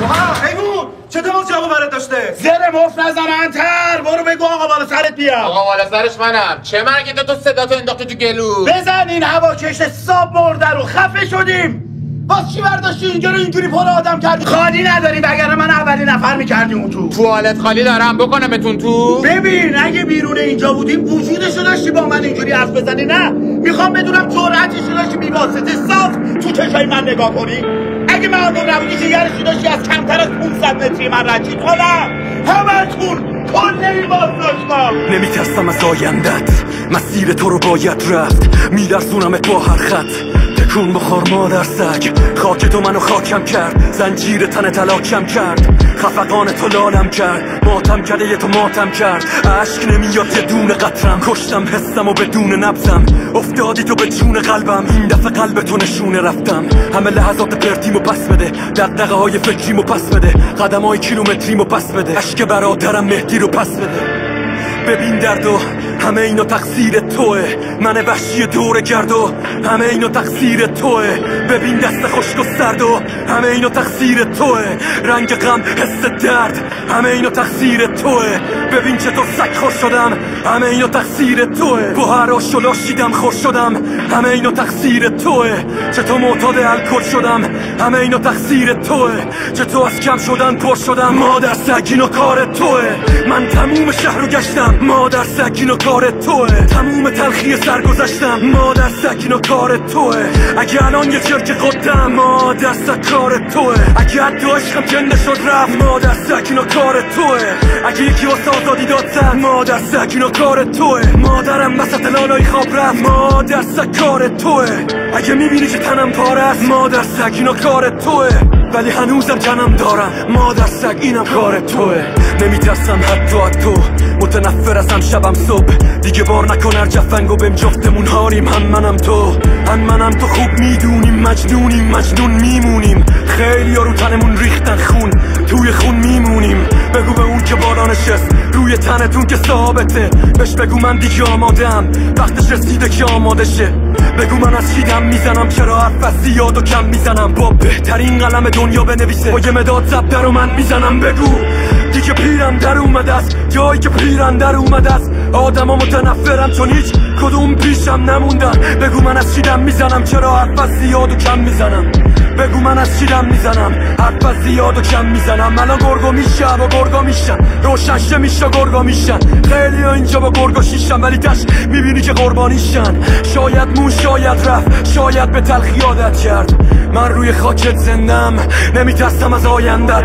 بگو چه دماغ جواب برات داشته؟ زر مفت نزننتر. برو بگو آقا بالا سرت بیا. آقا بالا سرش منم. چه مرگی تو صداتو انداختی تو گلو؟ بزن این هواکش ساب مرده رو. خفه شدیم. باز چی برداشتی اینجا رو اینجوری پر آدم کردی؟ خالی نداری وگرنه من اولین نفر میکردیم اون تو. توالت خالی دارم بکنمتون تو؟ ببین اگه بیرون اینجا بودیم وجودشو داشتی با من اینجوری حرف بزنی؟ نه میخوام بدونم جرأتشو داشتی بی‌واسطه صاف تو چشای من نگاه کنی؟ اگه مردم نبودی جگرشو داشتی از کمتر از 500 متری من رد کنم؟ همتون کل این بازداشتم. نمیترسم از آیندت، مسیر تو رو باید رفت. میلرزونمت با هر خط، تکون بخور مادر سگ. خاک تو منو خاکم کرد، زنجیر تن تلاکم کرد. خفقان تو لالم کرد، ماتم کرده یه تو ماتم کرد. عشق نمیاد یه دونه قطرم، کشتم حسم و بدون نبزم. افتادی تو به جون قلبم، این دفعه قلب تو نشونه رفتم. همه لحظات پرتیمو پس بده، دغدغه های فکریمو پس بده. قدم های کیلومتریمو پس بده، عشق برادرم مهدی رو پس بده. ببین دردو همه اینو تقصیر توه، من وحشی دور گردو همه اینو تقصیر توه. ببین دست خشک و سردو همه اینو تقصیر توه. رنگ غم حس درد همه اینو تقصیر توه. ببین چطور سگ خوش شدم همه اینو تقصیر توه. گوهر و شلاشیدم خوش شدم همه اینو تقصیر توه. چطور معتاد الکل شدم همه اینو تقصیر توه. چطور از کم شدن پر شدم مادر سگ اینو کار توه. من تموم شهر رو گشتم مادر سگ اینو کار توه. تموم تلخی سر گذشتم مادر سگ اینو کار توه. اگه الان یه چرک قدم مادر سگ کار توه. اگه حتی عشقم جنده شد رفت مادر سگ اینو کار توه. اگه یکی واسه آزادی داد زد مادر سگ اینو کار توه. مادرم وسط لالای خواب رفت مادر سگ کار توه. اگه میبینی که تنم پاره است مادر سگ اینو کار توه. ولی هنوزم جنم دارم مادر سگ اینم کار توه. نمیترسم حتی از تو، متنفر ازم شبم صبح. دیگه بار نکن هر جفنگو بهم جفتمون هاریم. هم منم تو خوب میدونیم مجنون میمونیم. خیلی ها رو تنمون ریختن خون، توی خون میمونیم. بگو به اون که بالا نشست روی تنتون که ثابته، بهش بگو من دیگه آمادم، وقتش رسیده که آماده شه. بگو من از چیدم میزنم، چرا حرف از زیاد و کم میزنم. با بهترین قلم دنیا بنویسه، با یه مداد زبده رو من میزنم. بگو دیگه پیرم در اومده است، جایی که پیرم در اومده است. آدما متنفرم چون هیچ کدوم پیشم نموندن. بگو من از چیدم میزنم، چرا حرف از زیاد و کم میزنم. بگو من از چیدم میزنم، حرف از زیاد و کم میزنم. الان گرگو میشه با گرگا میشن، روشنشه میشه گرگا میشن. خیلی ها اینجا با گرگا شیشن، ولی تش میبینی که قربانیشن. شاید مون شاید رفت، شاید به تلخی عادت کرد. من روی خاکت زندم، نمیترسم از آیندت.